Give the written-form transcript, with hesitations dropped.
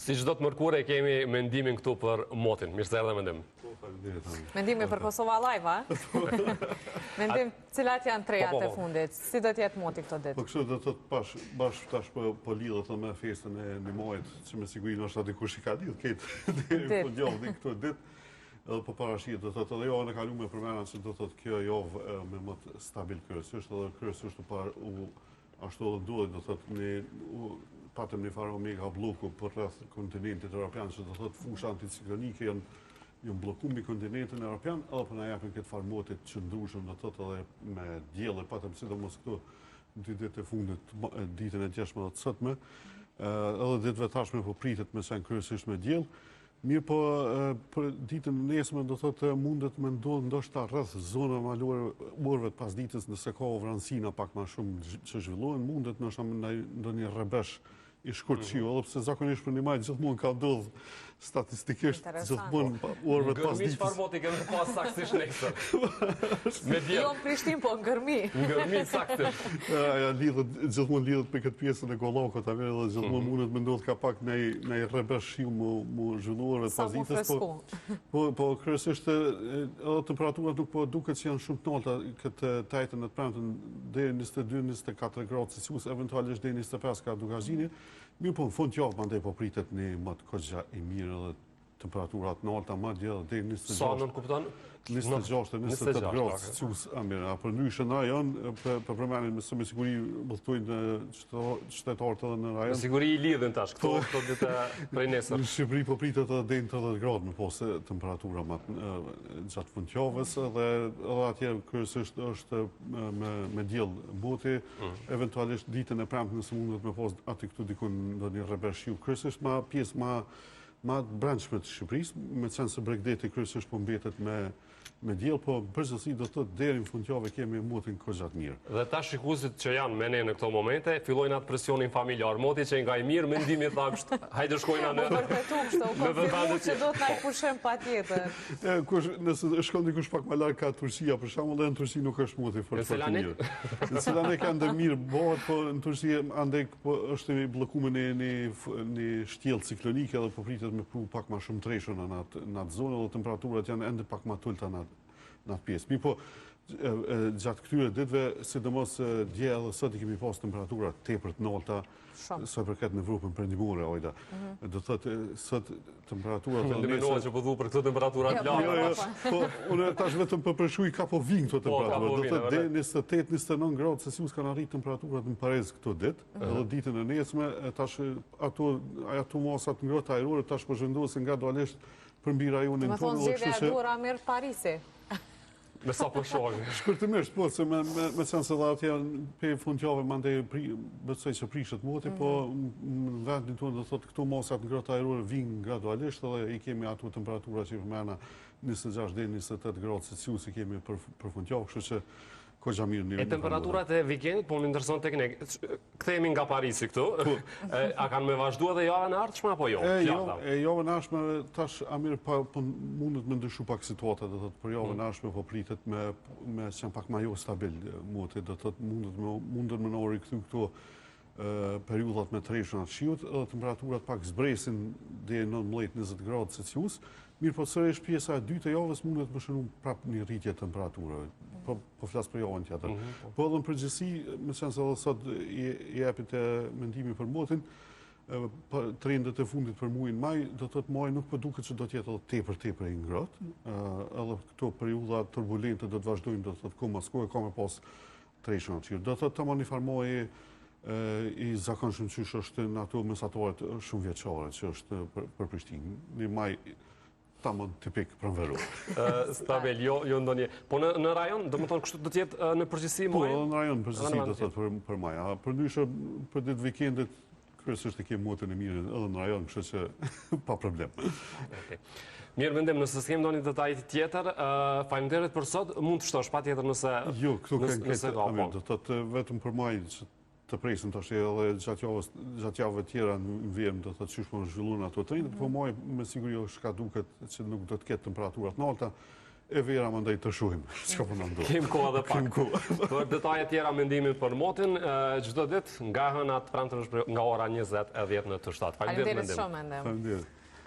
Si çdo të mërkure kemi mendimin këtu për motin. Mirë se erdhe mendim. Mendimi për Kosova Live, a? Mendim, cilat janë trejat e fundit? Si do t'jetë moti këto ditë? Po kështu do të thotë bashkë tash po lidhet me festën e Nimojit, që me siguri ndoshta dikush i ka lidh këtë deri po gjallë këto ditë. Edhe po parashit, do të thotë edhe javën e kaluar përmendën se do të thotë kjo javë me më stabil kryesisht, edhe kryesisht ashtu edhe duhet, do të thotë patëm një farë omega bloku për rreth kontinentit evropian, që do thotë fusha anticiklonike janë bllokuar mbi kontinentin evropian, edhe po na japin këtë farë motit që ndryshëm, do thotë edhe me diellë, patëm sidomos këtu dy ditë e fundit, ditën e 16 të sotme, edhe ditëve tashme po pritet me sen kryesisht me diell. Mirë po, për ditën e nesme, do thotë mundet me ndodhë ndoshta rreth zona malore pas ditës, nëse ka vranësina pak më shumë që zhvillohen, mundet ndoshta ndonjë rrebesh i shkurt qiu, edhe pse zakonisht për një maj gjithmonë ka ndodhur statistikisht gjithmonë orëve pas ditës. Ngërmi çfarë voti kemi pas saktësisht nesër? Me diell. Jo në Prishtinë, po ngërmi. Ngërmi saktësisht. Ja gjithmonë lidhet me këtë pjesën e kollokut, edhe gjithmonë mundet me ndodhë ka pak në rrebesh qiu mu zhvilluar pas ditës, po kryesisht edhe temperaturat nuk po duket që janë shumë të ulta këtë tajtën e të premten deri 22-24 gradë Celsius, eventualisht deri 25 ka dukazhini. Mirë po, në fund javë mandej po pritet një më të kogja i mirë edhe temperaturat në alta madje edhe deri 26. Sa nën kupton? 26-28 gradë Celsius, mirë. Për ndryshe në rajon, për përmendjen me siguri udhtojnë qytetarët edhe në rajon. Me siguri i lidhen tash këto ditë prej nesër. Në Shqipëri po pritet edhe deri në 30 gradë më pas temperatura gjatë fundjavës edhe atje kryesisht është me diell boti, eventualisht ditën e premte nëse mundet me pas aty këtu diku ndonjë rrebesh qiu, kryesisht pjesë ma të brendshme të Shqipërisë, me qenë se Bregdeti kryesisht po mbetet me diell, po përgjithësi do të thotë deri në fundjavë kemi motin kogja të mirë. Dhe ta shikuesit që janë me ne në këto momente, fillojnë atë presionin familjar. Moti që nga i mirë, mendimi thakësht, hajde shkojna në vendet që do të na i pushojmë patjetër. Nëse shkon dikush pak më larg ka Turqia, për shembull, edhe në Turqi nuk është moti fort i mirë. Në Selanik kanë mirë bëhet, po në Turqi andej është i bllokuar në shtjellë ciklonike dhe po pritet me pru pak më shumë treshën në atë zonë, dhe temperaturat janë ende pak më të ulta në atë pjesë. Mi po, gjatë këtyre ditëve, sidomos dje edhe sot i kemi pas temperaturat tepër të ulta, sa përket në Evropën perëndimore, ojda. Do thotë sot temperaturat e nesër që po thu për këtë temperatura të larta. Po, unë tash vetëm po përshuj ka po vinë këto temperatura. Do thotë deri 28-29 gradë Celsius kanë arritur temperaturat në Paris këto ditë, edhe ditën e nesme, tash ato masa të ngrohta ajrore tash po zhvendosen gradualisht për mbi rajonin tonë. Do të thonë zgjedhja e duhur merr Parisi. Me sa po shohim. Shkurtimisht, po, se me qenë se dhe atje për fundjavë mandej besoj që prishet moti, po në vendin tonë do thotë këto masat ngrohta ajrore vinë gradualisht dhe i kemi ato temperatura që përmena 26 deri 28 gradë Celsius i kemi për fundjavë, kështu që kogja mirë një. E temperaturat e vikendit, po më intereson tek ne. Kthehemi nga Parisi këtu. A kanë me vazhdu edhe javën e ardhshme apo jo? Javën e ardhshme tash Amir mundet me ndryshu pak situata, do thotë për javën e ardhshme po pritet me qenë pak më jo stabil moti, do thotë mundet me na rikthy këtu periudhat me treshën atë shiut, edhe temperaturat pak zbresin deri 19-20 gradë Celsius. Mirë po sërish pjesa e dytë e javës mundet më shënu prap një rritje temperaturave. Po flas për javën tjetër. Po edhe në përgjithësi, me qenë se edhe sot i japit e mendimi për motin, trendet e fundit për muajin maj, do të thotë maj nuk po duket që do të jetë edhe tepër i ngrohtë. Edhe këto periudha turbulente do të vazhdojnë, do të thotë komas kohë ka më pas treshën aty. Do të thotë tamam një farmoj i zakonshëm që është në ato mesatorët shumë vjeçare që është për Prishtinë. Një maj tamam tipik pranveror. Stabil, jo ndonjë. Po në rajon, do të thonë kështu do të jetë në përgjithësi maj? Po, në rajon përgjithësi do të thotë për maj. Përndryshe për ditë vikendit kryesisht e kemi motin e mirë edhe në rajon, kështu që pa problem. Mirë mendim, nëse s'kem ndonjë detaj tjetër, faleminderit për sot, mund të shtosh patjetër nëse jo, këtu kanë do të thotë vetëm për maj të presim tash edhe gjatë javëve tjera në vjerë do të thotë çish po zhvilluan ato trendet, po maj me siguri është ka duket që nuk do të ketë temperaturat të ulta. e vera më ndaj të shuhim. Çka po na ndodh? Kem kohë edhe pak. Për detaje tjera mendimin për motin, çdo ditë nga hëna të premtën nga ora 20 e 10 në të 7. Faleminderit shumë, Mendim. Faleminderit.